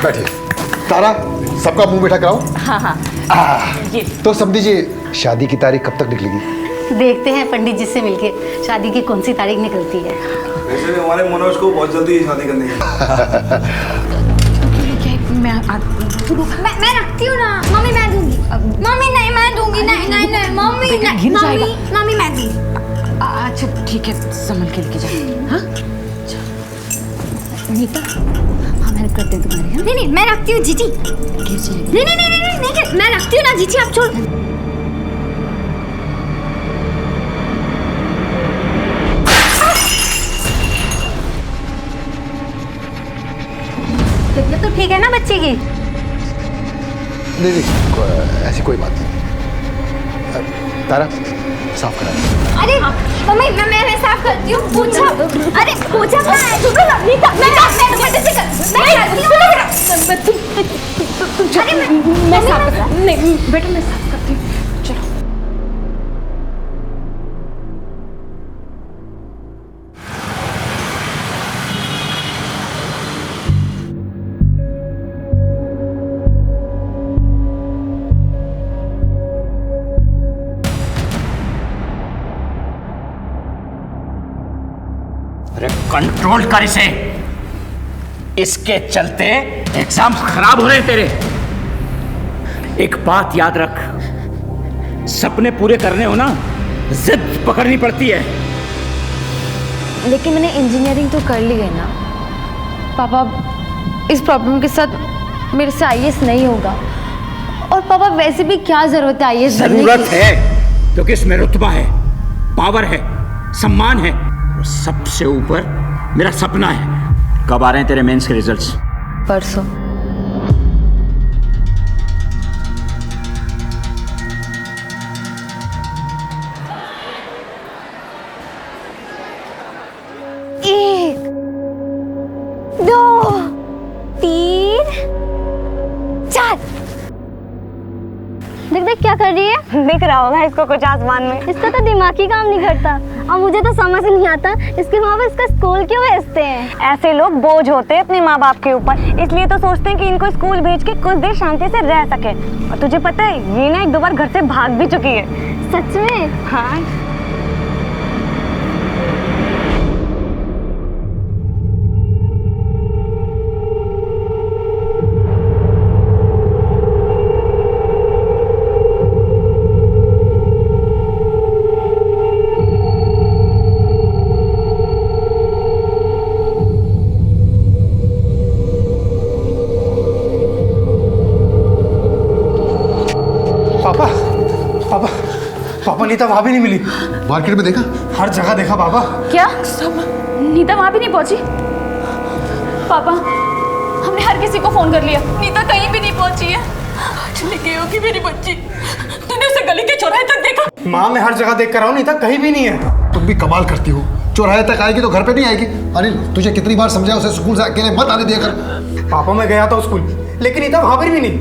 बैठिए। तारा, सबका मुंह मीठा कराओ। हाँ। ये तो सब दीजिए, शादी की तारीख कब तक निकलेगी? देखते हैं पंडित जी से मिलके शादी की कौन सी तारीख निकलती है। वैसे भी हमारे मनोज को बहुत जल्दी शादी करनी है। मैं रखती हूँ ना मम्मी, मैं दूंगी। मम्मी नहीं, मैं दूंगी। नहीं मम्मी, मम्मी मैं दूंगी। अच्छा ठीक है, संभल के लेके जा। हाँ नीता, हाँ मैंने कर दे तुम्हारे। नहीं मैं रखती हूँ जीजी। नहीं मैं रखती हूँ ना जीजी, आप छोड़। तबीयत तो ठीक है ना बच्चे की? नहीं, ऐसी कोई बात नहीं। तारा, साफ करा। अरे मम्मी, मैं साफ करती हूँ। पूछा, अरे पूछा कहाँ है? मैं साफ कर। नहीं बेटा, मैं साफ करती हूँ। चलो। अरे कंट्रोल कर इसे, इसके चलते एग्जाम खराब हो रहे हैं तेरे। एक बात याद रख, सपने पूरे करने हो ना, जिद पकड़नी पड़ती है। लेकिन मैंने इंजीनियरिंग तो कर ली है ना पापा। इस प्रॉब्लम के साथ मेरे से आईएएस नहीं होगा। और पापा वैसे भी क्या जरूरत है आईएएस बनने की? जरूरत है क्योंकि इसमें रुतबा है, पावर है, सम्मान है, और सबसे ऊपर मेरा सपना है। कब आ रहे हैं तेरे मेंस के रिजल्ट्स? परसों। एक, दो, तीन, चार। देख क्या कर रही है? दिख रहा होगा इसको कुछ आसमान में। इसका तो दिमाग ही काम नहीं करता। और मुझे तो समझ नहीं आता इसके माँ बाप इसका स्कूल क्यों भेजते हैं। ऐसे लोग बोझ होते हैं अपने माँ बाप के ऊपर, इसलिए तो सोचते हैं कि इनको स्कूल भेज के कुछ देर शांति से रह सके। और तुझे पता है ये ना 1-2 बार घर से भाग भी चुकी है। सच में? हाँ। पापा नीता वहां भी नहीं मिली। मार्केट में देखा? हर जगह देखा पापा। क्या नीता वहां भी नहीं पहुंची? पापा हमने हर किसी को फोन कर लिया, नीता कहीं भी नहीं पहुंची है। चली गई होगी मेरी बच्ची। तूने उसे गली के चौराहे तक देखा? माँ मैं हर जगह देख कर रहा हूँ, नीता कहीं भी नहीं है। तुम भी कमाल करती हो, चौराहे तक आएगी तो घर पे नहीं आएगी। अनिल, तुझे कितनी बार समझाया उसे स्कूल से अकेले मत आने दिया कर। पापा मैं गया था स्कूल, लेकिन नीता वहां पर भी नहीं।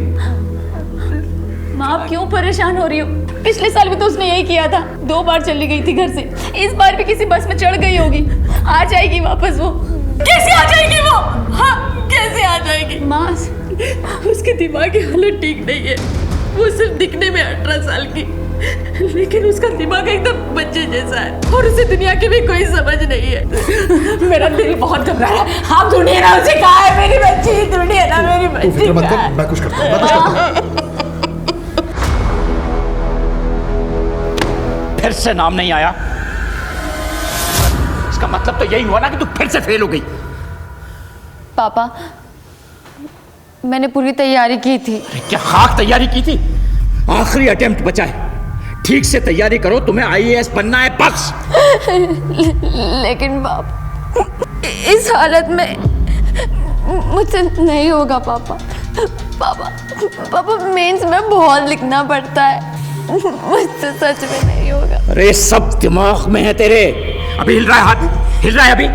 माँ आप क्यों परेशान हो रही हो? पिछले साल भी तो उसने यही किया था, 2 बार चली गई थी घर से। इस बार भी किसी बस में चढ़ गई होगी। आ जाएगी वापस वो। कैसे आ जाएगी वो? हाँ कैसे आ जाएगी? माँ उसके दिमाग की हालत ठीक नहीं है। वो सिर्फ दिखने में 18 साल की, लेकिन उसका दिमाग एकदम बच्चे जैसा है और उसे दुनिया की भी कोई समझ नहीं है। मेरा दिल बहुत घबरा रहा है। आप ढूंढिए ना उसे, कहाँ है मेरी बच्ची? ढूंढिए ना मेरी बच्ची। मैं कुछ करता हूँ। फिर से नाम नहीं आया, इसका मतलब तो यही हुआ ना कि तू फिर से फेल हो गई। पापा मैंने पूरी तैयारी की थी। क्या खाक तैयारी की थी? आखिरी अटेम्प्ट बचा है, ठीक से तैयारी करो, तुम्हें आईएएस बनना है बस। लेकिन बाप इस हालत में मुझसे नहीं होगा पापा। पापा मेंस में बहुत लिखना पड़ता है, मुझसे सच में नहीं होगा। अरे सब दिमाग में है तेरे। अभी हिल रहा है हाथ, हिल रहा है अभी।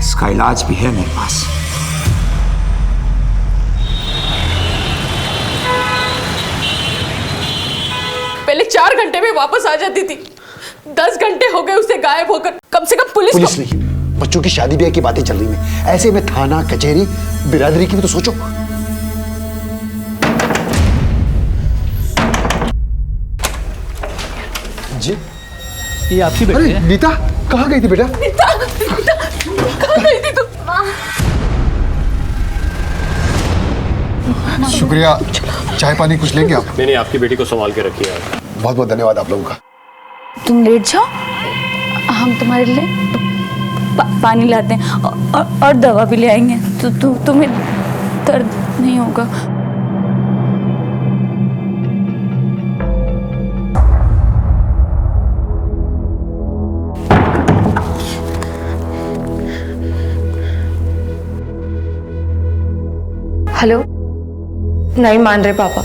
इसका इलाज भी है मेरे पास। पहले 4 घंटे में वापस आ जाती थी, 10 घंटे हो गए उसे गायब होकर। कम से कम पुलिस नहीं, बच्चों की शादी ब्याह की बातें चल रही हैं, ऐसे में थाना कचहरी बिरादरी की भी तो सोचो। जी ये आपकी बेटी अरे है? नीता कहाँ गई थी बेटा? कहाँ गई थी तुम? शुक्रिया, चाय पानी कुछ लेंगे आप? नहीं, आपकी बेटी को संभाल के रखिए आप। बहुत बहुत धन्यवाद आप लोगों का। तुम लेट जाओ, हम तुम्हारे लिए पानी लाते हैं और दवा भी ले आएंगे तो तुम्हें दर्द नहीं होगा। हेलो। नहीं मान रहे पापा,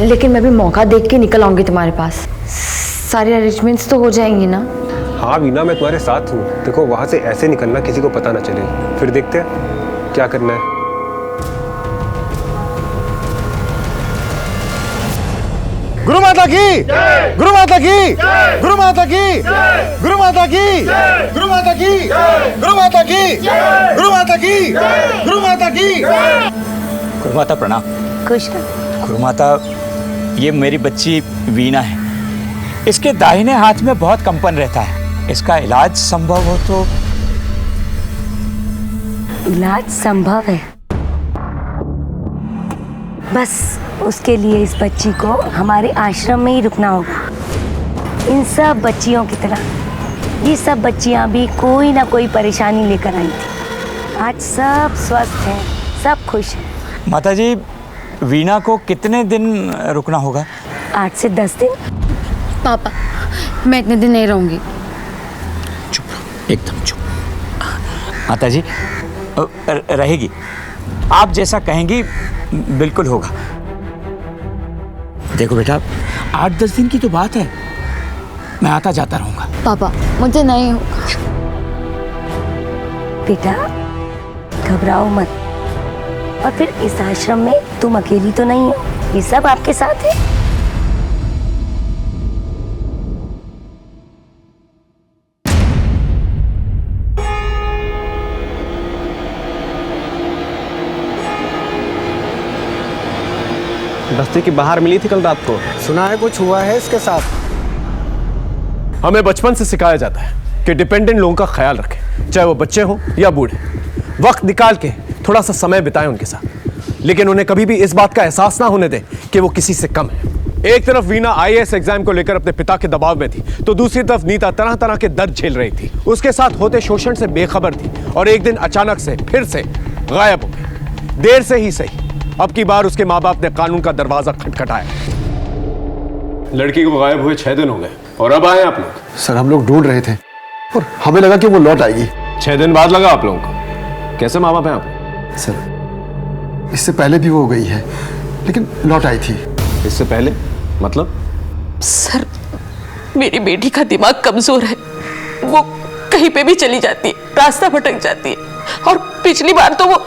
लेकिन मैं भी मौका देख के निकल आऊंगी तुम्हारे पास। सारे अरेंजमेंट्स तो हो जाएंगी ना? हाँ वीना, मैं तुम्हारे साथ हूँ। देखो वहाँ से ऐसे निकलना किसी को पता ना चले, फिर देखते हैं क्या करना है। गुरु माता की, गुरु माता की, गुरु माता की, गुरु माता की, गुरु माता की, गुरु माता की, गुरु माता की, गुरु माता की। गुरु माता प्रणाम। खुश गुरु माता, ये मेरी बच्ची वीणा है। इसके दाहिने हाथ में बहुत कंपन रहता है। इसका इलाज संभव हो तो? इलाज संभव है, बस उसके लिए इस बच्ची को हमारे आश्रम में ही रुकना होगा। इन सब बच्चियों की तरह ये सब बच्चियां भी कोई ना कोई परेशानी लेकर आई थी। आज सब स्वस्थ हैं, सब खुश हैं। माता जी, वीणा को कितने दिन रुकना होगा? 8 से 10 दिन। पापा, मैं इतने दिन नहीं रहूंगी। चुप, एकदम चुप। माता जी रहेगी, आप जैसा कहेंगी बिल्कुल होगा। देखो बेटा, 8-10 दिन की तो बात है, मैं आता जाता रहूंगा। पापा, मुझे नहीं होगा। बेटा घबराओ मत, और फिर इस आश्रम में तुम अकेली तो नहीं हो, ये सब आपके साथ है। बस्ती के बाहर मिली थी कल रात को। सुना है कुछ हुआ है इसके साथ। हमें बचपन से सिखाया जाता है कि डिपेंडेंट लोगों का ख्याल रखें, चाहे वो बच्चे हों या बूढ़े। वक्त निकाल के थोड़ा सा समय बिताएं उनके साथ, लेकिन उन्हें कभी भी इस बात का एहसास ना होने दें कि वो किसी से कम है। एक तरफ वीणा IAS एग्जाम को लेकर अपने पिता के दबाव में थी, तो दूसरी तरफ नीता तरह तरह के दर्द झेल रही थी। उसके साथ होते शोषण से बेखबर थी और एक दिन अचानक से फिर से गायब हो गई। देर से ही सही, अब की बार उसके माँ बाप ने कानून का दरवाजा खटखटाया। लड़की को गायब हुए 6 दिन हो गए और अब आए आप लोग। सर हम लोग ढूंढ रहे थे और हमें लगा कि वो लौट आएगी। 6 दिन बाद लगा आप लोगों को? कैसे माँ बाप हैं आप? सर इससे पहले भी वो गई है, लेकिन लौट आई थी। इससे पहले मतलब? सर, मेरी बेटी का दिमाग कमजोर है, वो कहीं पे भी चली जाती है, रास्ता भटक जाती है। और पिछली बार तो वो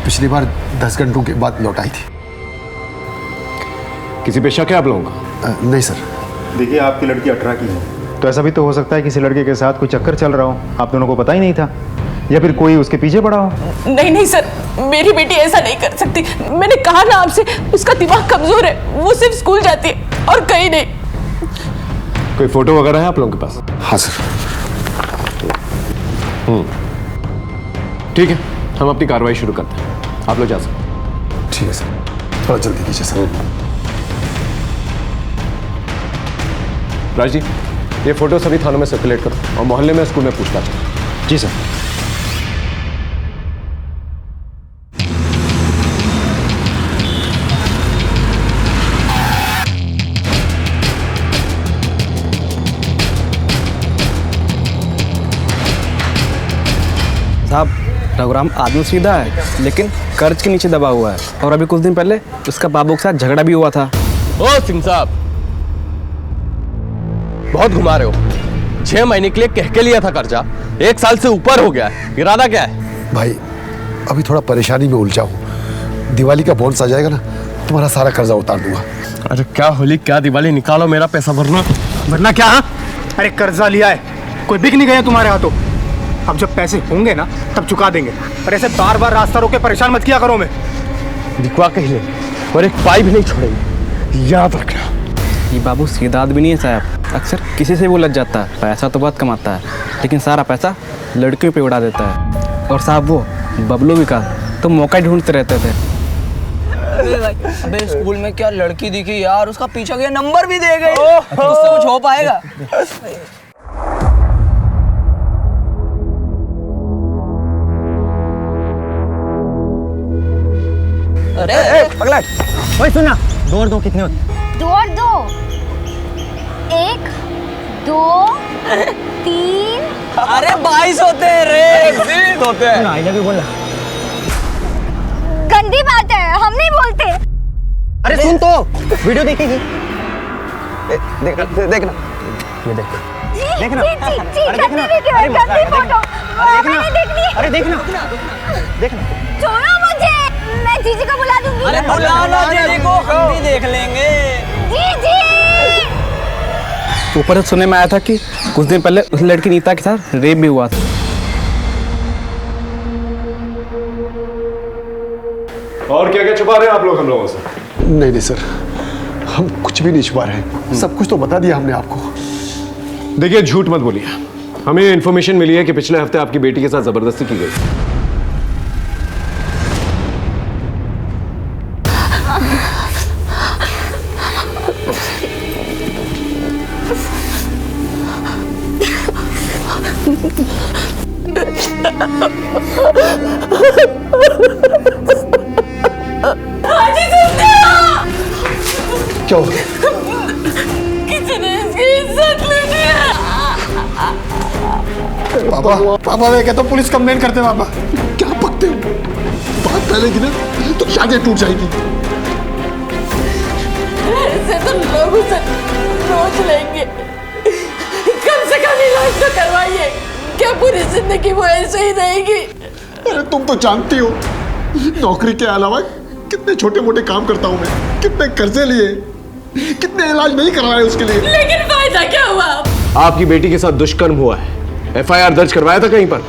पिछली बार 10 घंटों के बाद लौट आई थी। किसी पे शक है आप लोगों का? नहीं सर। देखिए आपकी लड़की 18 की है, तो ऐसा भी तो हो सकता है किसी लड़के के साथ कोई चक्कर चल रहा हो, आप दोनों को पता ही नहीं था, या फिर कोई उसके पीछे पड़ा हो। नहीं नहीं सर, मेरी बेटी ऐसा नहीं कर सकती। मैंने कहा ना आपसे, उसका दिमाग कमजोर है, वो सिर्फ स्कूल जाती है और कहीं नहीं। कोई फोटो वगैरह है आप लोगों के पास? हाँ सर। ठीक है, हम अपनी कार्रवाई शुरू करते हैं, आप लोग जा सकते। ठीक है सर, थोड़ा जल्दी कीजिए सर। राज जी, ये फोटो सभी थानों में सर्कुलेट करो और मोहल्ले में स्कूल में पूछताछ करो। जी सर। साहब, रघुराम आदमी सीधा है, लेकिन कर्ज के नीचे दबा हुआ है, और अभी कुछ दिन पहले उसका बाबू के साथ झगड़ा भी हुआ था। ओ सिंह साहब, बहुत घुमा रहे हो। 6 महीने के लिए कह के लिया था कर्जा, 1 साल से ऊपर हो गया है। इरादा क्या है? भाई अभी थोड़ा परेशानी में उलझा हूँ, दिवाली का बोनस आ जाएगा ना, तुम्हारा सारा कर्जा उतार दूंगा। अरे क्या होली क्या दिवाली, निकालो मेरा पैसा भरना। वरना क्या? अरे कर्जा लिया है, कोई बिक नहीं गया तुम्हारे हाथों। अब जब पैसे होंगे ना तब चुका देंगे, पर ऐसे बार बार रास्ता रोक के परेशान मत किया करो। मैं दिखवा कहीं ले और एक पाई भी नहीं छोड़ेंगे, याद रखना। ये बाबू सीधा आदमी नहीं है साहब, अक्सर किसी से वो लग जाता है। पैसा तो बहुत कमाता है लेकिन सारा पैसा लड़कियों पे उड़ा देता है। और साहब वो बबलू विकास तो मौका ही ढूंढते रहते थे। अबे स्कूल में क्या लड़की दिखी यार, उसका पीछा गया, नंबर भी दे गई। उससे कुछ हो पाएगा? अरे पगला, ओए सुनना, 2 और 2 कितने होते? 2 और 2 1 2 3। अरे 22 होते हैं रे, 20 होते हैं। आई लव यू बोलना। गंदी बात है, हम नहीं बोलते। अरे सुन तो, वीडियो देखेगी? देखना ये देख, देखना। गंदी वीडियो है, गंदी फोटो। मैंने देखनी है। अरे देखना, छोड़ो मुझे, मैं जीजी को बुला दूंगी। अरे बुला लो जीजी को, हम भी देख लेंगे। जीजी ऊपर से सुनने में आया था कि कुछ दिन पहले उस लड़की नीता के साथ रेप भी हुआ था। और क्या क्या छुपा रहे हैं आप लोग हम लोगों से? नहीं सर, हम कुछ भी नहीं छुपा रहे, सब कुछ तो बता दिया हमने आपको। देखिए झूठ मत बोलिए, हमें इन्फॉर्मेशन मिली है कि पिछले हफ्ते आपकी बेटी के साथ जबरदस्ती की गई। क्या हो गया? किसी ने इसकी इज्जत ले ली है। पापा मैं कहता हूँ पुलिस कंप्लेन करते पापा। क्या पकते हो? बात फैलेगी ना तो शादी टूट जाएगी। ऐसे तो लोग उसे रोज लेंगे, कम से कम इलाज तो करवाइए, क्या पूरी जिंदगी वो ऐसे ही रहेगी? अरे तुम तो जानती हो नौकरी के अलावा कितने छोटे मोटे काम करता हूँ मैं, कितने कर्जे लिए, कितने इलाज नहीं करवाए उसके लिए। लेकिन फायदा क्या हुआ? आपकी बेटी के साथ दुष्कर्म हुआ है, FIR दर्ज करवाया था कहीं पर?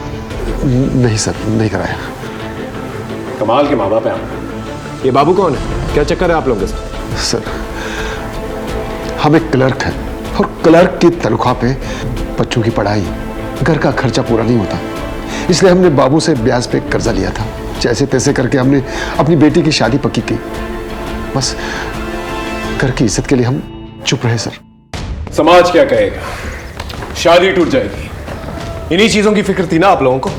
नहीं सर, नहीं कराया। कमाल के माँ बाप हैं आप। ये बाबू कौन है, क्या चक्कर है आप लोगों के साथ? सर हम एक क्लर्क हैं और क्लर्क की तनख्वाह पे बच्चों की पढ़ाई, घर का खर्चा पूरा नहीं होता, इसलिए हमने बाबू से ब्याज पे कर्जा लिया था। जैसे तैसे करके हमने अपनी बेटी की शादी पक्की की। बस घर की इज्जत के लिए हम चुप रहे सर। समाज क्या कहेगा, शादी टूट जाएगी, इन्हीं चीजों की फिक्र थी ना आप लोगों को?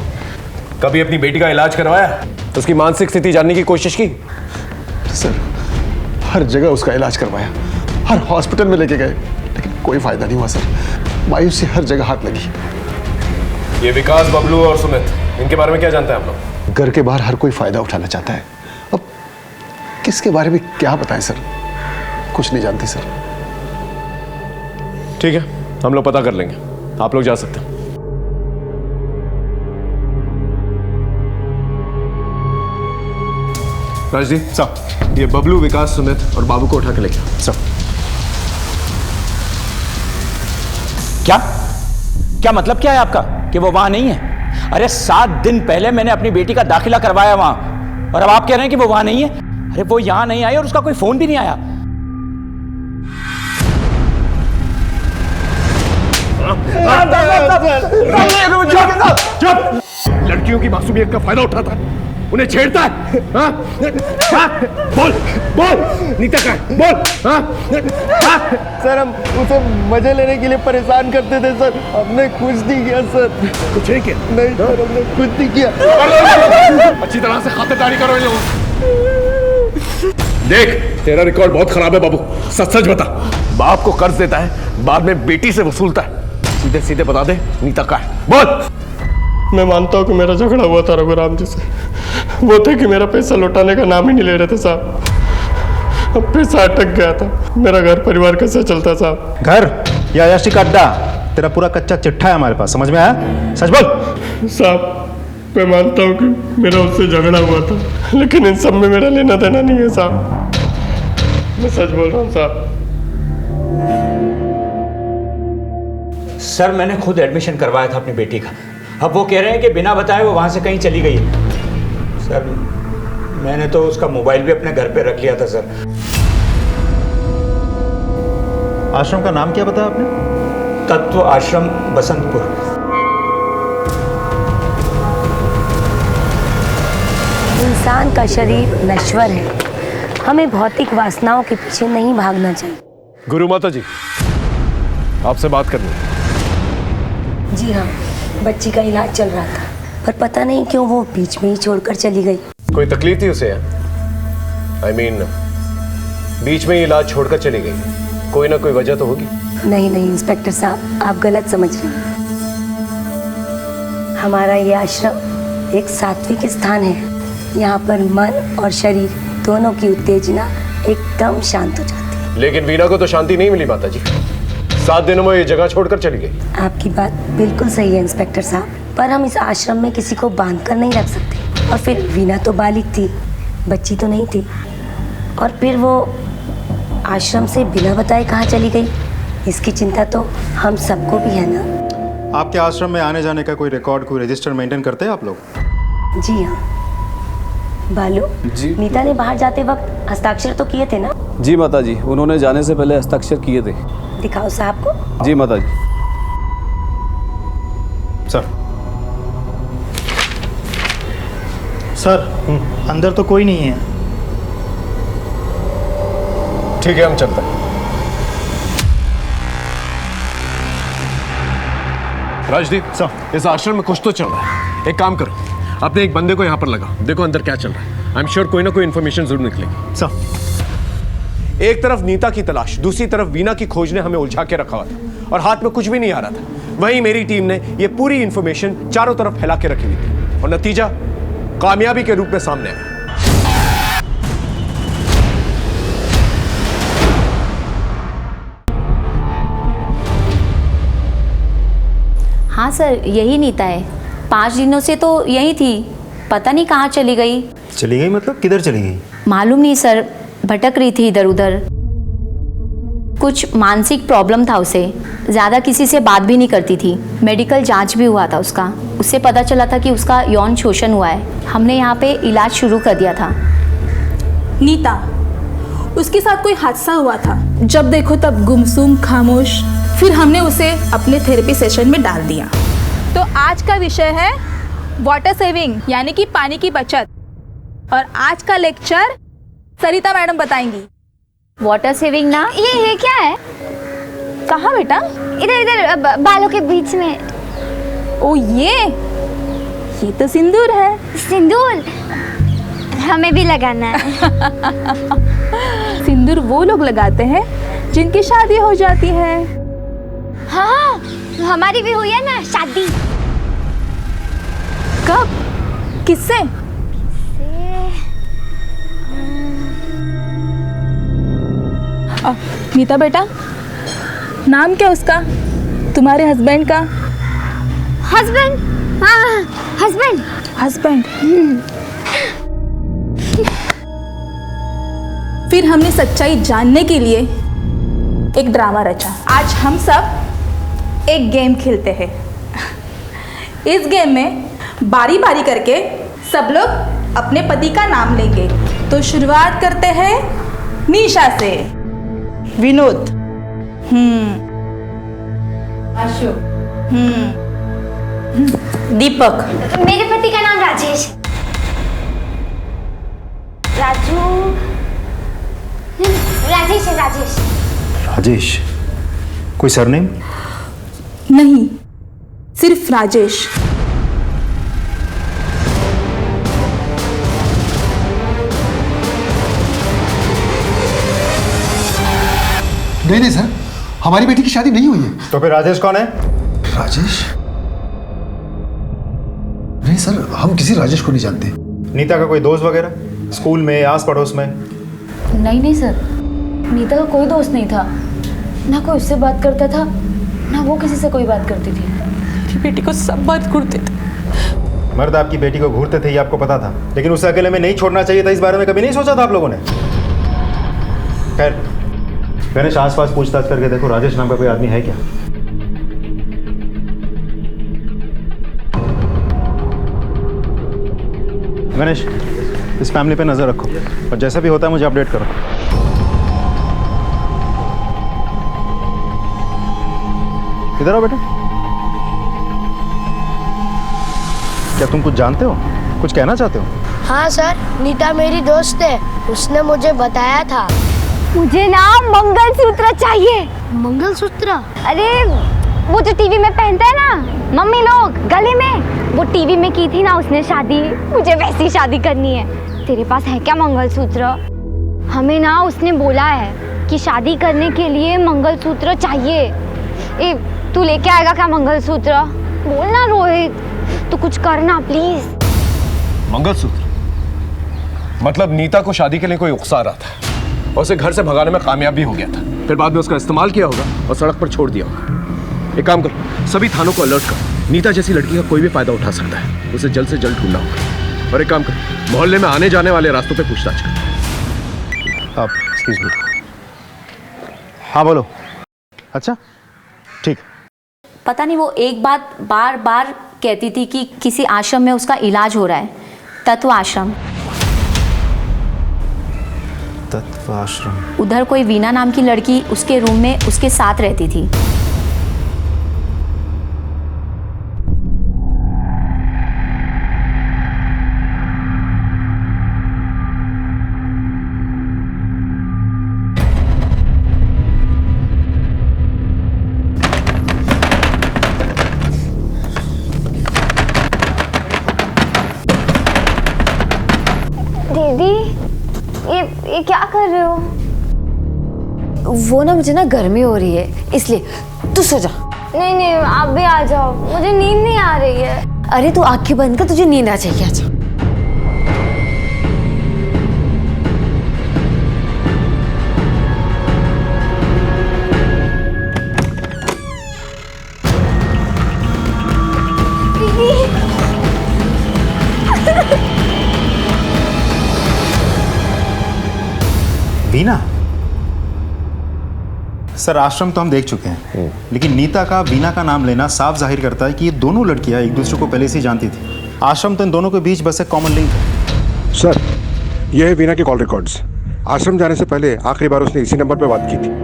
कभी अपनी बेटी का इलाज करवाया, तो उसकी मानसिक स्थिति जानने की कोशिश की? सर हर जगह उसका इलाज करवाया, हर हॉस्पिटल में लेके गए, लेकिन कोई फायदा नहीं हुआ सर। मायूसी हर जगह हाथ लगी। ये विकास, बबलू और सुमित, इनके बारे में क्या जानते हैं आप लोग? घर के बाहर हर कोई फायदा उठाना चाहता है, अब किसके बारे में क्या बताएं सर, कुछ नहीं जानते सर। ठीक है, हम लोग पता कर लेंगे, आप लोग जा सकते हैं। राजदीप साहब, ये बबलू, विकास, सुमित और बाबू को उठा के लेके आओ। सब क्या मतलब क्या है आपका कि वो वहां नहीं है? अरे 7 दिन पहले मैंने अपनी बेटी का दाखिला करवाया वहां, और अब आप कह रहे हैं कि वो वहां नहीं है? अरे वो यहां नहीं आई और उसका कोई फोन भी नहीं आया। लड़कियों की मासूमियत का फायदा उठाता है, उन्हें छेड़ता है। हाँ? हाँ? बोल नीता का बोल। हाँ? हाँ? सर हम उसे मजे लेने के लिए परेशान करते थे सर, हमने कुछ नहीं किया सर। कुछ नहीं किया? नहीं सर, हमने कुछ नहीं किया। अच्छी तरह से खातिरदारी करो इन लोगों। देख तेरा रिकॉर्ड बहुत खराब है बाबू, सच सच बता। बाप को कर्ज देता है, बाद में बेटी से वसूलता है। सीधे सीधे बता दे नीता का है, बोल। मैं मानता हूँ कि मेरा झगड़ा हुआ था रघुराम जी से, वो थे कि मेरा पैसा लौटाने का नाम ही नहीं ले रहे थे साहब। अब पैसा अटक गया था, मेरा घर परिवार कैसे चलता साहब? घर या याशी का अड्डा, तेरा पूरा कच्चा चिट्ठा है हमारे पास, समझ में आया? सच बोल। साहब मैं मानता हूँ कि मेरा उससे झगड़ा हुआ था, लेकिन इन सब में मेरा लेना देना नहीं है साहब, मैं सच बोल रहा हूँ साहब। सर मैंने खुद एडमिशन करवाया था अपनी बेटी का, अब वो कह रहे हैं कि बिना बताए वो वहाँ से कहीं चली गई है। सर मैंने तो उसका मोबाइल भी अपने घर पे रख लिया था सर। आश्रम का नाम क्या बताया आपने? तत्व आश्रम बसंतपुर। इंसान का शरीर नश्वर है, हमें भौतिक वासनाओं के पीछे नहीं भागना चाहिए। गुरु माता जी, आपसे बात करनी है। जी हाँ, बच्ची का इलाज चल रहा था, पर पता नहीं क्यों वो बीच में ही छोड़कर चली गई। कोई तकलीफ थी उसे? I mean, बीच में ही इलाज छोड़कर चली गई, कोई ना कोई वजह तो होगी। नहीं नहीं इंस्पेक्टर साहब, आप गलत समझ रहे हैं। हमारा ये आश्रम एक सात्विक स्थान है। यहाँ पर मन और शरीर दोनों की उत्तेजना एकदम शांत हो जाती है। लेकिन वीना को तो शांति नहीं मिली माता जी, 7 दिनों में ये जगह छोड़कर चली गई। आपकी बात बिल्कुल सही है इंस्पेक्टर साहब, पर हम इस आश्रम में किसी को बांध कर नहीं रख सकते। और फिर वीना तो बालिग थी, बच्ची तो नहीं थी। और फिर वो आश्रम से बिना बताए कहाँ चली गई, इसकी चिंता तो हम सबको भी है ना। आपके आश्रम में आने जाने का कोई रिकॉर्ड, कोई रजिस्टर मेंटेन करते हैं आप लोग? जी हाँ। बालू जी, नीता ने बाहर जाते वक्त हस्ताक्षर तो किए थे ना? जी माता जी, उन्होंने जाने से पहले हस्ताक्षर किए थे। दिखाओ साहब को। जी माता जी। सर अंदर तो कोई नहीं है। ठीक है, हम चलते हैं। राजदीप सर, इस आश्रम में कुछ तो चल रहा है। एक काम करो, अपने एक बंदे को यहाँ पर लगा, देखो अंदर क्या चल रहा है। आई एम श्योर कोई ना कोई इन्फॉर्मेशन जरूर निकलेगी। सर, एक तरफ नीता की तलाश, दूसरी तरफ वीना की खोज ने हमें उलझा के रखा हुआ था और हाथ में कुछ भी नहीं आ रहा था। वहीं मेरी टीम ने ये पूरी इन्फॉर्मेशन चारों तरफ फैला के रखी हुई थी और नतीजा कामयाबी के रूप में सामने आया। हाँ सर, यही नीता है। 5 दिनों से तो यही थी, पता नहीं कहाँ चली गई। चली गई मतलब किधर चली गई? मालूम नहीं सर, भटक रही थी इधर उधर। कुछ मानसिक प्रॉब्लम था उसे, ज़्यादा किसी से बात भी नहीं करती थी। मेडिकल जांच भी हुआ था उसका, उससे पता चला था कि उसका यौन शोषण हुआ है। हमने यहाँ पे इलाज शुरू कर दिया था। नीता, उसके साथ कोई हादसा हुआ था, जब देखो तब गुमसुम खामोश। फिर हमने उसे अपने थेरेपी सेशन में डाल दिया। तो आज का विषय है वाटर सेविंग, यानी कि पानी की बचत। और आज का लेक्चर सरिता मैडम बताएंगी। वाटर सेविंग ना, ये क्या है? कहाँ बेटा? इधर इधर बालों के बीच में। ओ ये तो सिंदूर है। सिंदूर हमें भी लगाना है। सिंदूर वो लोग लगाते हैं जिनकी शादी हो जाती है। हाँ, हमारी भी हुई है ना शादी। कब? किससे? नीता बेटा, नाम क्या उसका, तुम्हारे हस्बैंड का? हस्बैंड? हाँ, हस्बैंड। हस्बैंड। फिर हमने सच्चाई जानने के लिए एक ड्रामा रचा। आज हम सब एक गेम खेलते हैं। इस गेम में बारी बारी करके सब लोग अपने पति का नाम लेंगे। तो शुरुआत करते हैं निशा से। विनोद। अशोक। दीपक। मेरे पति का नाम राजेश। राजेश है, राजेश। राजेश? कोई सरनेम? नहीं, सिर्फ राजेश। नहीं सर, हमारी बेटी की शादी नहीं हुई है। तो फिर राजेश कौन है? राजेश? नहीं सर, हम किसी राजेश को नहीं जानते। नीता का कोई दोस्त वगैरह स्कूल में, आस पड़ोस में? नहीं सर, नीता का कोई दोस्त नहीं था। ना कोई उससे बात करता था, ना वो किसी से कोई बात करती थी। बेटी को सब बात घूरते थे। मर्द आपकी बेटी को घूरते थे ये आपको पता था, लेकिन उसे अकेले में नहीं छोड़ना चाहिए था। इस बारे में कभी नहीं सोचा था आप लोगों ने? खैर, गणेश आसपास पूछताछ करके देखो, राजेश नाम का कोई आदमी है क्या? गणेश, इस फैमिली पे नज़र रखो और जैसा भी होता है मुझे अपडेट करो। इधर आओ बेटा। क्या तुम कुछ जानते हो, कुछ कहना चाहते हो? हाँ सर, नीता मेरी दोस्त है, उसने मुझे बताया था। मुझे ना मंगलसूत्र चाहिए। मंगलसूत्र? अरे वो जो टीवी में पहनते हैं ना मम्मी लोग गले में, वो टीवी में की थी ना उसने शादी, मुझे वैसी शादी करनी है। तेरे पास है क्या मंगलसूत्र? हमें ना उसने बोला है कि शादी करने के लिए मंगलसूत्र चाहिए। ए, तू लेके आएगा क्या मंगलसूत्र? बोल ना रोहित, तू कुछ करना प्लीज। मंगलसूत्र? मतलब नीता को शादी के लिए कोई उकसा रहा था और उसे घर से भगाने में कामयाब भी हो गया था, फिर बाद में उसका इस्तेमाल किया होगा और सड़क पर छोड़ दिया होगा। एक काम करो, सभी थानों को अलर्ट करो। नीता जैसी लड़की का कोई भी फायदा उठा सकता है, उसे जल्द से जल्द ढूंढना होगा। और एक काम करो, मोहल्ले में आने जाने वाले रास्तों पे पूछताछ करो। आप एक्सक्यूज मी। हाँ बोलो। अच्छा ठीक। पता नहीं वो एक बात बार बार कहती थी कि किसी आश्रम में उसका इलाज हो रहा है, तत्व आश्रम। तत्व आश्रम? उधर कोई वीना नाम की लड़की उसके रूम में उसके साथ रहती थी। दीदी ये क्या कर रहे हो? वो ना मुझे ना गर्मी हो रही है इसलिए, तू सो जा। नहीं नहीं आप भी आ जाओ, मुझे नींद नहीं आ रही है। अरे तू आंखें बंद कर, तुझे नींद आ जाएगी, आजा। वीना? सर आश्रम तो हम देख चुके हैं, लेकिन नीता का वीना का नाम लेना साफ जाहिर करता है कि ये दोनों लड़कियां एक दूसरे को पहले से ही जानती थी। आश्रम तो इन दोनों के बीच बस एक कॉमन लिंक है। सर, यह है वीना की कॉल रिकॉर्ड्स। आश्रम जाने से पहले आखिरी बार उसने इसी नंबर पर बात की थी।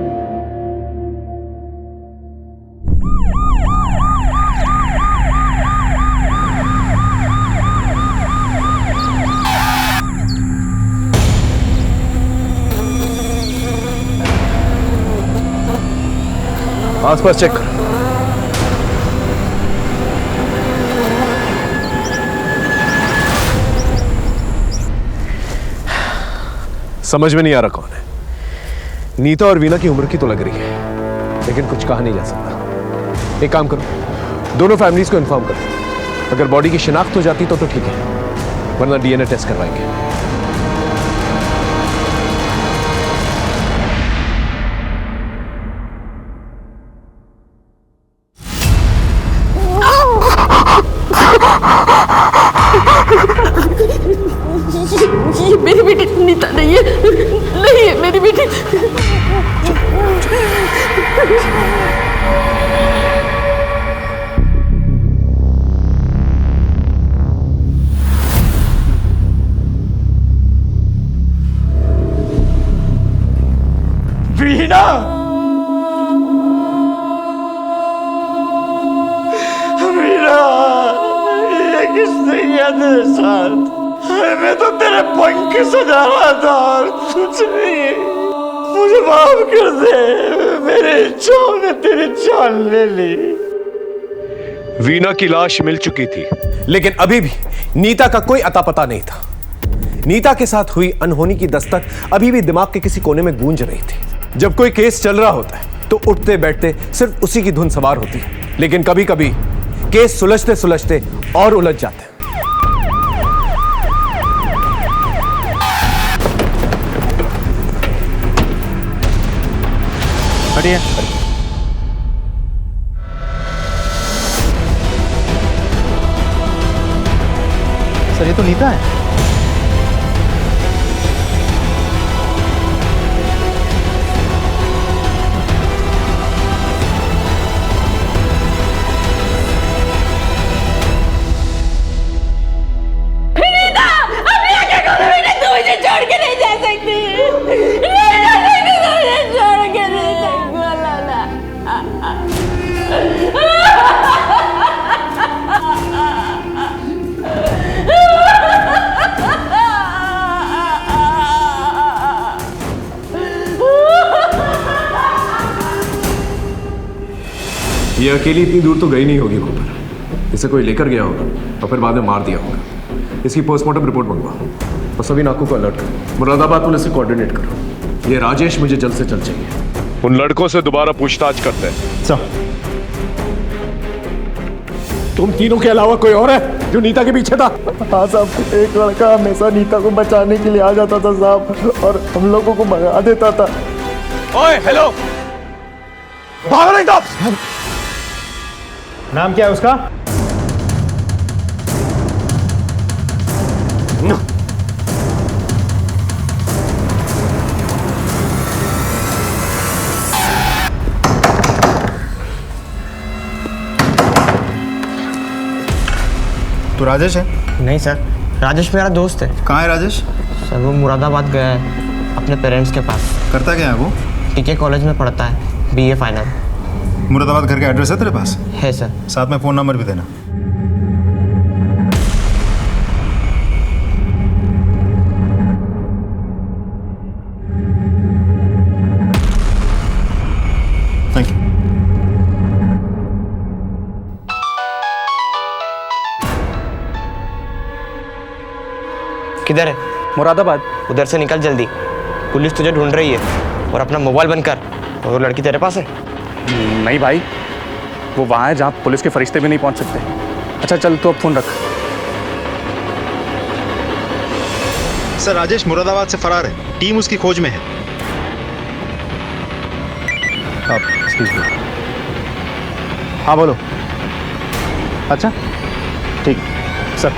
आसपास चेक कर। समझ में नहीं आ रहा कौन है। नीता और वीना की उम्र की तो लग रही है, लेकिन कुछ कहा नहीं जा सकता। एक काम करो, दोनों फैमिलीज को इन्फॉर्म करो। अगर बॉडी की शिनाख्त हो जाती तो ठीक है, वरना डीएनए टेस्ट करवाएंगे। ये मेरी बेटी नीता नहीं है, नहीं है मेरी बेटी। वीना, वीना, ये किसने किया तेरे साथ? मैं तो तेरे पंख सजा रहा था और कुछ नहीं। मुझे माफ कर दे, मेरे इच्छाओं ने तेरी जान ले ली। वीना की लाश मिल चुकी थी, लेकिन अभी भी नीता का कोई अता पता नहीं था। नीता के साथ हुई अनहोनी की दस्तक अभी भी दिमाग के किसी कोने में गूंज रही थी। जब कोई केस चल रहा होता है तो उठते बैठते सिर्फ उसी की धुन सवार होती है, लेकिन कभी कभी केस सुलझते सुलझते और उलझ जाते हैं। हटिए। सर ये तो नीता है। नीता! ये अकेली इतनी दूर तो गई नहीं होगी ऊपर, इसे कोई लेकर गया होगा और फिर बाद में मार दिया होगा। इसकी पोस्टमार्टम रिपोर्ट मंगवा और सभी नाकों को अलर्ट करो। मुरादाबाद पुलिस से कोऑर्डिनेट करो। ये राजेश मुझे जल्द से जल्द चाहिए। उन लड़कों से दोबारा पूछताछ करते हैं। तुम तीनों के अलावा कोई और है जो नीता के पीछे था? हाँ साहब, एक लड़का हमेशा नीता को बचाने के लिए आ जाता था साहब, और हम लोगों को भगा देता था। ओए हेलो, भागो नहीं तो। नाम क्या है उसका? तो राजेश है? नहीं सर, राजेश मेरा दोस्त है। कहाँ है राजेश? सर वो मुरादाबाद गया है अपने पेरेंट्स के पास। करता क्या है वो? टीके कॉलेज में पढ़ता है, BA फाइनल। मुरादाबाद घर का एड्रेस है तेरे पास? है सर। साथ में फ़ोन नंबर भी देना। Thank you. किधर है? मुरादाबाद। उधर से निकल जल्दी, पुलिस तुझे ढूंढ रही है। और अपना मोबाइल बंद कर। और वो लड़की तेरे पास है? नहीं भाई, वो वहाँ है जहाँ पुलिस के फरिश्ते भी नहीं पहुँच सकते। अच्छा चल, तो अब फ़ोन रख। सर, राजेश मुरादाबाद से फरार है, टीम उसकी खोज में है। आप एक्सक्यूज मी। हाँ बोलो। अच्छा ठीक सर,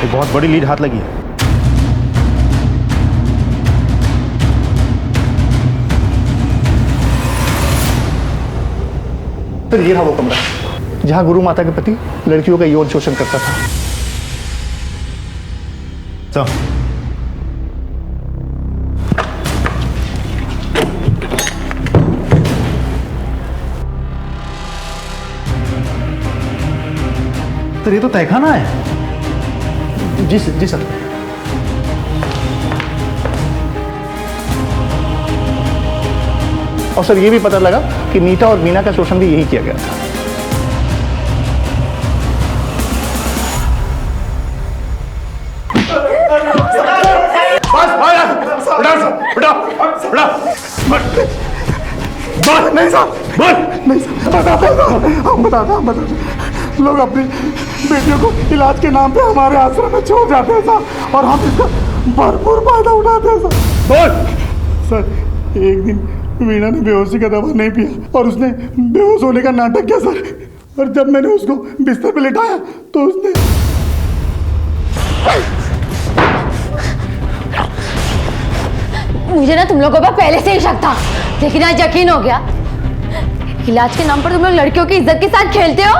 एक बहुत बड़ी लीड हाथ लगी है। फिर ये रहा वो कमरा जहाँ गुरु माता के पति लड़कियों का यौन शोषण करता था। तो सर, ये तो तहखाना है। जी सर, जी सर। और सर, ये भी पता लगा कि नीता और मीना का शोषण भी यही किया गया था। नहीं साहब, नहीं साहब, हम बताते लोग अपनी बेटियों को इलाज के नाम पे हमारे आश्रम में छोड़ जाते हैं साहब, और हम इसका भरपूर फायदा उठाते हैं साहब। सर, एक दिन वीणा ने बेहोशी का दवा नहीं पिया और उसने बेहोश होने का नाटक किया सर, और जब मैंने उसको बिस्तर पे लिटाया तो उसने मुझे ना तुम लोगों पर पहले से ही शक था, लेकिन आज यकीन हो गया। इलाज के नाम पर तुम लोग लड़कियों की इज्जत के साथ खेलते हो।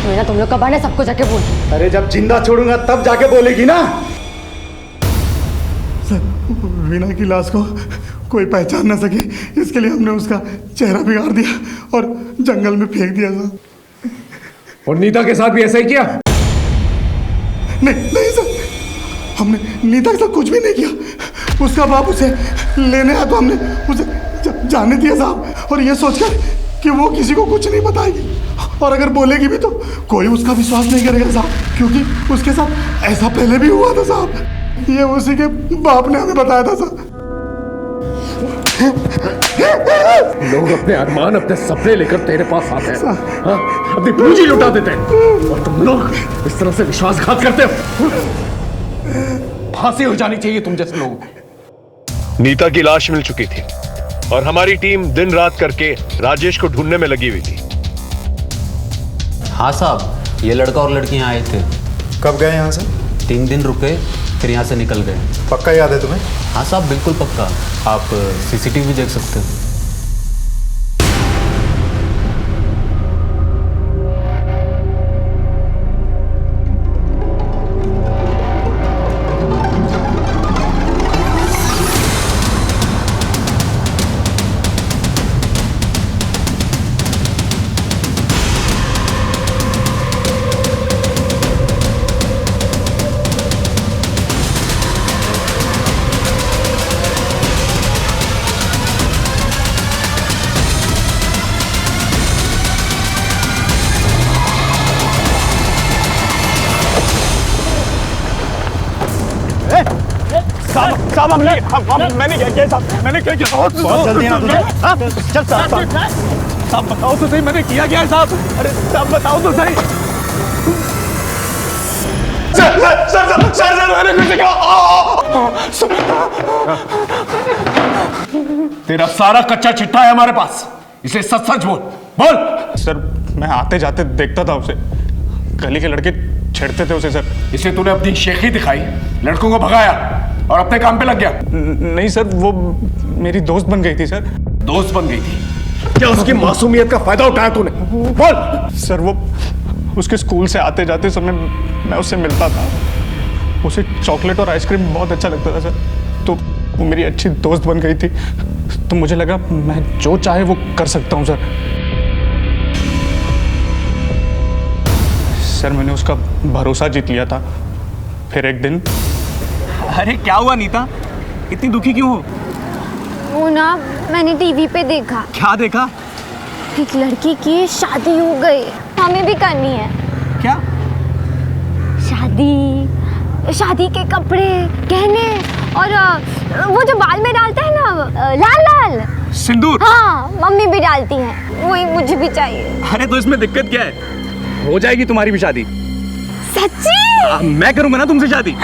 मैं ना तुम लोग का बहाने सबको जाके बोल। अरे जब जिंदा छोड़ूंगा तब जाके बोलेगी ना। सर, वीणा की लाश को कोई पहचान ना सके, इसके लिए हमने उसका चेहरा बिगाड़ दिया और जंगल में फेंक दिया सर। और नीता के साथ भी ऐसा ही किया? नहीं सर, हमने नीता के साथ कुछ भी नहीं किया। उसका बाप उसे लेने आया तो हमने उसे जाने दिया साहब, और ये सोचकर कि वो किसी को कुछ नहीं बताएगी, और अगर बोलेगी भी तो कोई उसका विश्वास नहीं करेगा साहब, क्योंकि उसके साथ ऐसा पहले भी हुआ था साहब। ये उसी के बाप ने हमें बताया था साहब। लोग अपने अरमान, अपने सपने लेकर तेरे पास आते हैं, हाँ? अपनी पूंजी लुटा देते हैं, और तुम लोग इस तरह से विश्वासघात करते हो। फांसी हो जानी चाहिए तुम जैसे लोगों को। नीता की लाश मिल चुकी थी और हमारी टीम दिन रात करके राजेश को ढूंढने में लगी हुई थी। हाँ साहब, ये लड़का और लड़की यहाँ आए थे। कब गए यहाँ से? 3 दिन रुके, फिर यहाँ से निकल गए। पक्का याद है तुम्हें? हाँ साहब, बिल्कुल पक्का। आप CCTV देख सकते हो। साहब मैंने क्या किया साहब, मैंने क्या किया? बहुत जल्दी है ना तुझे? हाँ? चल साहब बताओ तो सही, मैंने किया क्या है साहब? अरे साहब बताओ तो सही। सर मैंने कुछ कहा। तेरा सारा कच्चा चिट्ठा है हमारे पास, इसे सच सच बोल। सर मैं आते जाते देखता था उसे, गली के लड़के छेड़ते थे उसे। सर इसे तूने अपनी शेखी दिखाई, लड़कों को भगाया और अपने काम पे लग गया। नहीं सर, वो मेरी दोस्त बन गई थी सर। दोस्त बन गई थी? क्या उसकी मासूमियत का फायदा उठाया तूने? बोल। सर वो उसके स्कूल से आते जाते समय मैं उससे मिलता था, उसे चॉकलेट और आइसक्रीम बहुत अच्छा लगता था सर, तो वो मेरी अच्छी दोस्त बन गई थी। तो मुझे लगा मैं जो चाहे वो कर सकता हूँ सर। सर मैंने उसका भरोसा जीत लिया था। फिर एक दिन। अरे क्या हुआ नीता, इतनी दुखी क्यों हो? वो ना मैंने टीवी पे देखा। क्या देखा? एक लड़की की शादी हो गई, हमें भी करनी है। क्या? शादी के कपड़े, गहने और वो जो बाल में डालते हैं ना लाल लाल सिंदूर। हाँ मम्मी भी डालती हैं, वही मुझे भी चाहिए। अरे तो इसमें दिक्कत क्या है, हो जाएगी तुम्हारी भी शादी। सच्ची? मैं करूंगा ना तुमसे शादी।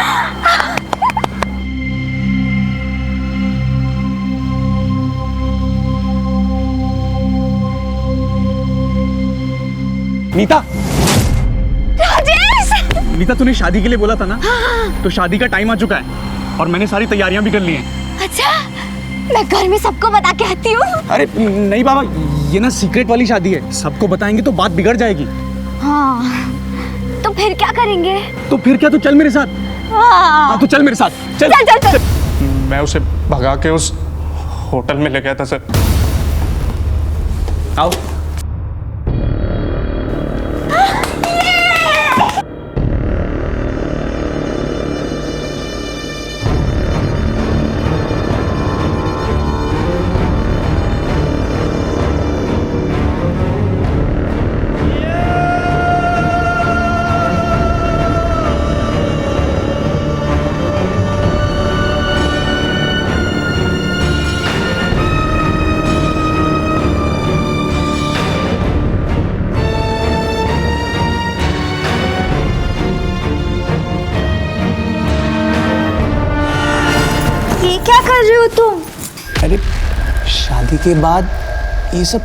नीता, राजेश! नीता तूने शादी के लिए बोला था ना? हाँ। तो शादी का टाइम आ चुका है और मैंने सारी तैयारियां भी कर ली हैं। अच्छा, मैं घर में सबको बता के आती हूँ। अरे नहीं बाबा, ये ना सीक्रेट वाली शादी है, सबको बताएंगे तो बात बिगड़ जाएगी। हाँ, तो फिर क्या करेंगे? तो फिर क्या, तू चल मेरे साथ। हाँ, तो चल मेरे साथ। चल चल चल, चल। मैं उसे भगा के उस होटल में ले गया था सर। आओ। क्या कर रहे हो तुम? अरे शादी के बाद ये सब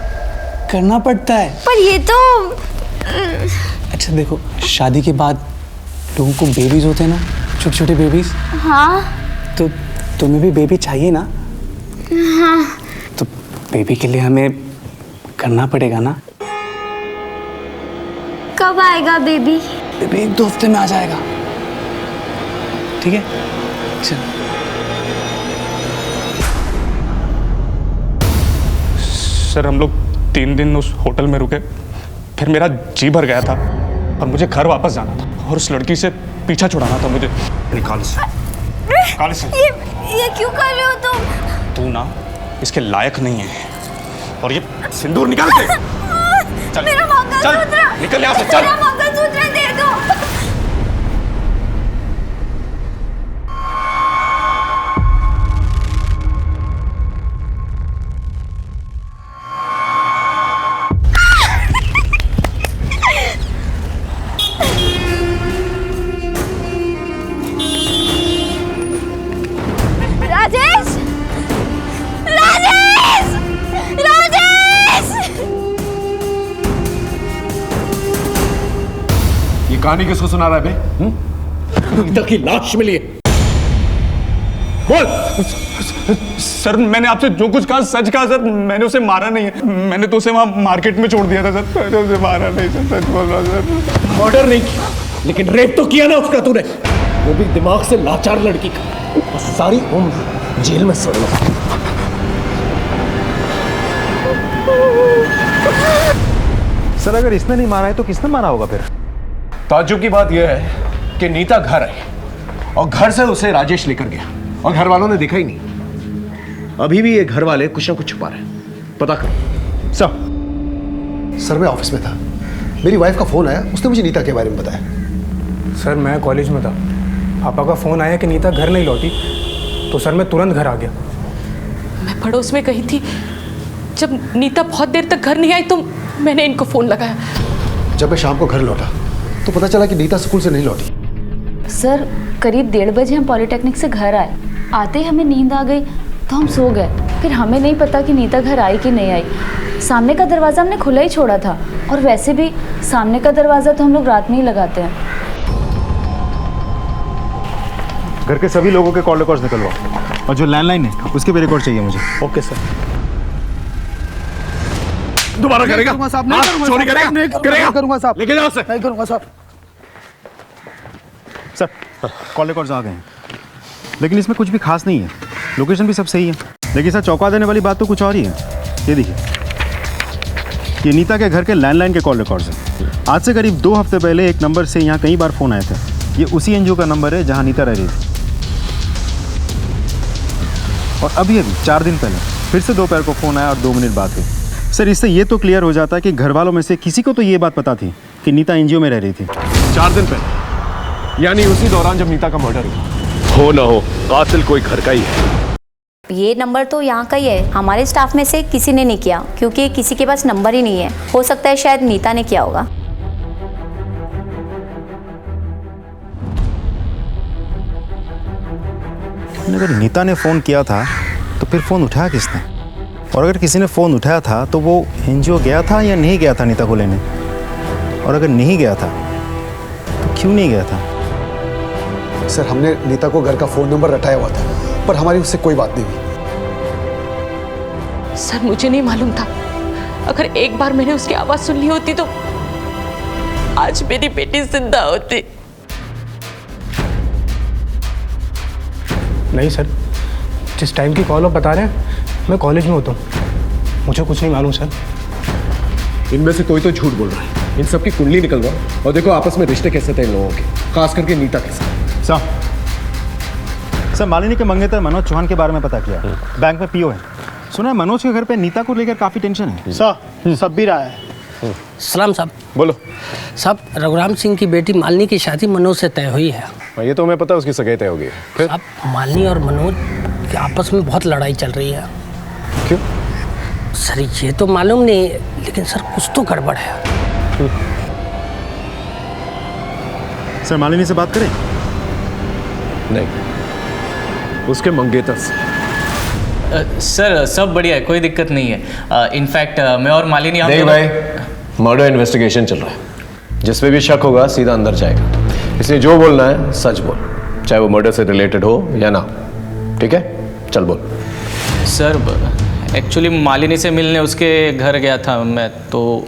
करना पड़ता है। पर ये तो अच्छा देखो, शादी के बाद लोगों को बेबीज होते हैं ना, छोटे छोटे बेबीज। हाँ तो तुम्हें भी बेबी चाहिए ना? हाँ। तो बेबी के लिए हमें करना पड़ेगा ना। कब आएगा बेबी? बेबी 1-2 हफ्ते में आ जाएगा, ठीक है? चल। सर हम लोग 3 दिन उस होटल में रुके, फिर मेरा जी भर गया था और मुझे घर वापस जाना था और उस लड़की से पीछा छुड़ाना था मुझे। निकाल इसे, निकाल इसे। ये क्यों कर रहे हो तुम? तू ना इसके लायक नहीं है। और ये सिंदूर निकाल के चल, मेरा मंगलसूत्र, निकल यहाँ से, चल। मेरा मंगलसूत्र दे दो। कहानी किसको सुना रहा है बे? नीता की लाश मिली है, बोल। सर मैंने आपसे जो कुछ कहा सच कहा सर, मैंने उसे मारा नहीं है, मैंने तो उसे वहाँ मार्केट में छोड़ दिया था सर, मैंने उसे मारा नहीं सर, सच बोल रहा सर। मर्डर नहीं किया, लेकिन रेप तो किया ना उसका तूने, वो भी दिमाग से लाचार लड़की का, और सारी उम्र जेल में सड़ना। सर अगर इसने नहीं मारा है तो किसने मारा होगा फिर? ताज्जुब की बात यह है कि नीता घर आई और घर से उसे राजेश लेकर गया और घर वालों ने देखा ही नहीं। अभी भी ये घर वाले कुछ ना कुछ छुपा रहे हैं, पता करो। सर मैं ऑफिस में था, मेरी वाइफ का फोन आया, उसने मुझे नीता के बारे में बताया। सर मैं कॉलेज में था, पापा का फोन आया कि नीता घर नहीं लौटी, तो सर मैं तुरंत घर आ गया। मैं पड़ोस में गई थी, जब नीता बहुत देर तक घर नहीं आई तो मैंने इनको फ़ोन लगाया। जब मैं शाम को घर लौटा तो पता चला कि नीता स्कूल से नहीं लौटी। सर करीब 1:30 बजे हम पॉलिटेक्निक से घर आए। आते ही हमें नींद आ गई तो हम सो गए। फिर हमें नहीं पता कि नीता घर आई कि नहीं आई। सामने का दरवाज़ा हमने खुला ही छोड़ा था, और वैसे भी सामने का दरवाज़ा तो हम लोग रात में ही लगाते हैं। घर के सभी लोगों के कॉल रिकॉर्ड्स निकलवाओ, और जो लैंडलाइन है उसके भी रिकॉर्ड चाहिए मुझे। Okay sir. दोबारा करेगा? चोरी करेगा? करेगा? करूंगा साहब, लेके जाओ उसे। नहीं करूंगा साहब। सर कॉल रिकॉर्ड्स आ गए हैं, लेकिन इसमें कुछ भी खास नहीं है। लोकेशन भी सब सही है, लेकिन सर चौंका देने वाली बात तो कुछ और ही है। ये देखिए, ये नीता के घर के लैंडलाइन के कॉल रिकॉर्ड्स हैं। आज से करीब 2 हफ्ते पहले एक नंबर से यहाँ कई बार फ़ोन आए थे। ये उसी एनजीओ का नंबर है जहाँ नीता रह रही थी। और अभी 4 दिन पहले फिर से दोपहर को फ़ोन आया और 2 मिनट बाद हुई। सर इससे ये तो क्लियर हो जाता है कि घर वालों में से किसी को तो ये बात पता थी कि नीता एनजीओ में रह रही थी। 4 दिन पहले, यानी उसी दौरान जब नीता का मर्डर हुआ। हो ना हो, कातिल कोई घर का ही है। ये नंबर तो यहाँ का ही है, हमारे स्टाफ में से किसी ने नहीं किया, क्योंकि किसी के पास नंबर ही नहीं है। हो सकता है शायद नीता ने किया होगा। अगर नीता ने फ़ोन किया था तो फिर फ़ोन उठाया किसने? और अगर किसी ने फ़ोन उठाया था तो वो एनजीओ गया था या नहीं गया था नीता को लेने? और अगर नहीं गया था तो क्यों नहीं गया था? सर हमने नीता को घर का फ़ोन नंबर रटाया हुआ था, पर हमारी उससे कोई बात नहीं हुई। सर मुझे नहीं मालूम था, अगर एक बार मैंने उसकी आवाज़ सुन ली होती तो आज मेरी बेटी जिंदा होती। नहीं सर, जिस टाइम की कॉल आप बता रहे हैं मैं कॉलेज में होता हूँ, मुझे कुछ नहीं मालूम सर। इनमें से कोई तो झूठ बोल रहा है। इन सब की कुंडली निकलवाओ और देखो आपस में रिश्ते कैसे थे इन लोगों के, खास करके नीता के साथ। सर मालिनी के मंगेतर मनोज चौहान के बारे में पता किया, बैंक में पीओ है। सुना है मनोज के घर पे नीता को लेकर काफ़ी टेंशन है। सर सब भी रहा है। सलाम साहब। बोलो साहब, रघुराम सिंह की बेटी मालिनी की शादी मनोज से तय हुई है। ये तो हमें पता है, उसकी सगाई तय हो गई। फिर अब मालिनी और मनोज के आपस में बहुत लड़ाई चल रही है। क्यों? सर ये तो मालूम नहीं, लेकिन सर कुछ तो गड़बड़ है। सर मालिनी से बात करें? नहीं, उसके मंगेतर से। सर सब बढ़िया है, कोई दिक्कत नहीं है। इनफैक्ट मैं और मालिनी नहीं भाई, मर्डर इन्वेस्टिगेशन चल रहा है, जिसमें भी शक होगा सीधा अंदर जाएगा। इसलिए जो बोलना है सच बोल, चाहे वो मर्डर से रिलेटेड हो या ना। ठीक है, चल बोल। सर एक्चुअली मालिनी से मिलने उसके घर गया था मैं, तो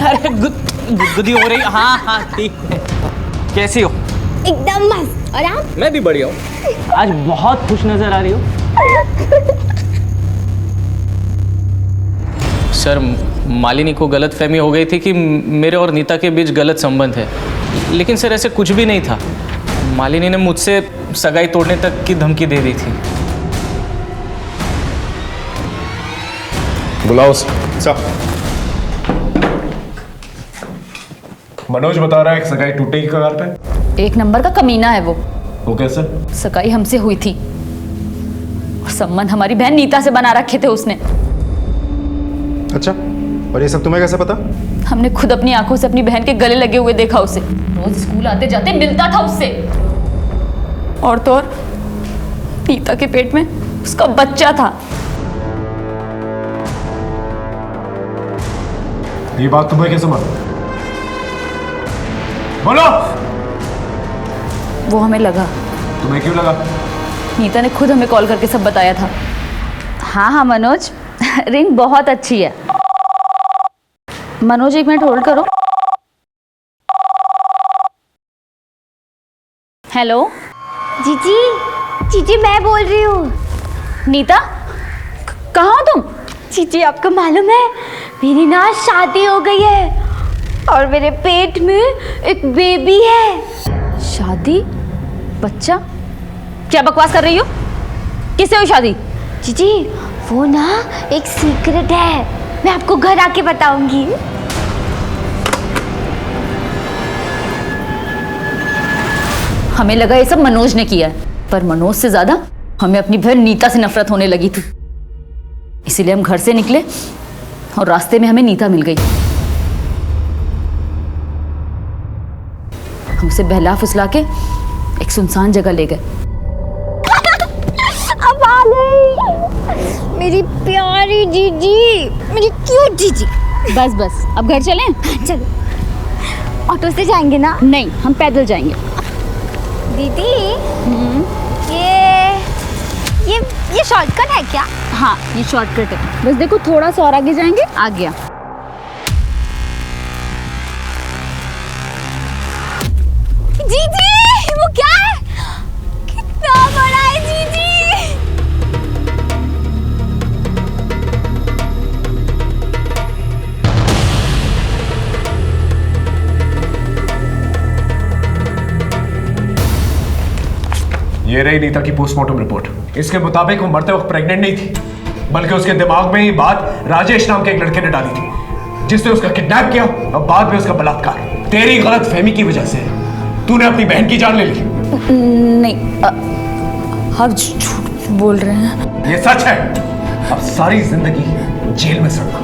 अरे गुदगुदी हो रही। हाँ हाँ ठीक है। कैसी हो? एकदम मस्त। और आप? मैं भी बढ़िया हूँ। आज बहुत खुश नजर आ रही हो। सर मालिनी को गलत फहमी हो गई थी कि मेरे और नीता के बीच गलत संबंध है, लेकिन सर ऐसे कुछ भी नहीं था। मालिनी ने मुझसे सगाई तोड़ने तक की धमकी दे दी थी। बुलाओ सब। मनोज बता रहा है कि सगाई टूटने की कगार पे। एक नंबर का कमीना है वो। वो कैसे? सगाई हमसे हुई थी और संबंध हमारी बहन नीता से बना रखे थे उसने। अच्छा, और ये सब तुम्हें कैसे पता? हमने खुद अपनी आंखों से अपनी बहन के गले लगे हुए देखा उसे। रोज स्कूल आते जाते मिलता था उससे। और तो और नीता के पेट में उसका बच्चा था। ये बात तुम्हें कैसे मालूम? बोलो। वो हमें लगा। तुम्हें क्यों लगा? नीता ने खुद हमें कॉल करके सब बताया था। हाँ हाँ मनोज, रिंग बहुत अच्छी है। मनोज 1 मिनट होल्ड करो। हेलो जीजी, जीजी मैं बोल रही हूँ। नीता, कहाँ हो तुम? जीजी आपको मालूम है मेरी ना शादी हो गई है और मेरे पेट में एक बेबी है। शादी? बच्चा? क्या बकवास कर रही हो? किससे हुई शादी? जीजी वो ना एक सीक्रेट है, मैं आपको घर आके बताऊंगी। हमें लगा ये सब मनोज ने किया है। पर मनोज से ज्यादा हमें अपनी बहन नीता से नफरत होने लगी थी। इसीलिए हम घर से निकले और रास्ते में हमें नीता मिल गई। हम उसे बहला फुसला के एक सुनसान जगह ले गए। अब आ गई मेरी प्यारी जीजी, मेरी क्यूट जीजी। बस बस, अब घर चलें? चलो। ऑटो से जाएंगे ना? नहीं, हम पैदल जाएंगे। दीदी, ये शॉर्टकट है क्या? हाँ, ये शॉर्टकट है। बस देखो, थोड़ा सा और आगे जाएंगे, आ गया। जीजी, वो क्या है? कितना बड़ा है जीजी। ये रही नीता की पोस्टमार्टम रिपोर्ट। इसके मुताबिक वो मरते वक्त प्रेग्नेंट नहीं थी, बल्कि उसके दिमाग में ही बात राजेश नाम के एक लड़के ने डाली थी, जिसने उसका किडनैप किया और बाद में उसका बलात्कार। तेरी गलत फहमी की वजह से तूने अपनी बहन की जान ले ली। नहीं, आप झूठ बोल रहे हैं। ये सच है। अब सारी जिंदगी जेल में सड़ना।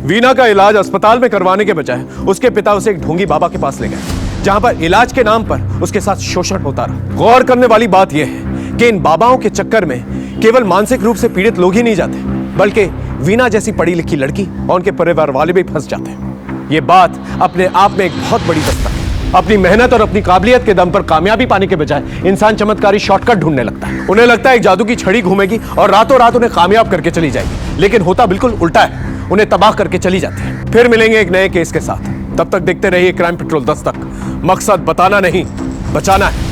वीना का इलाज अस्पताल में करवाने के बजाय उसके पिता उसे एक ढोंगी बाबा के पास ले गए, जहां पर इलाज के नाम पर उसके साथ शोषण होता रहा। गौर करने वाली बात यह है कि इन बाबाओं के चक्कर में केवल मानसिक रूप से पीड़ित लोग ही नहीं जाते, बल्कि वीना जैसी पढ़ी लिखी लड़की और उनके परिवार वाले भी फंस जाते हैं। ये बात अपने आप में एक बहुत बड़ी दस्तक है। अपनी मेहनत और अपनी काबिलियत के दम पर कामयाबी पाने के बजाय इंसान चमत्कारी शॉर्टकट ढूंढने लगता है। उन्हें लगता है एक जादू की छड़ी घूमेगी और रातों रात उन्हें कामयाब करके चली जाएगी, लेकिन होता बिल्कुल उल्टा है। उन्हें तबाह करके चली जाती है। फिर मिलेंगे एक नए केस के साथ। तब तक देखते रहिए क्राइम पेट्रोल 10 तक। मकसद बताना नहीं, बचाना है।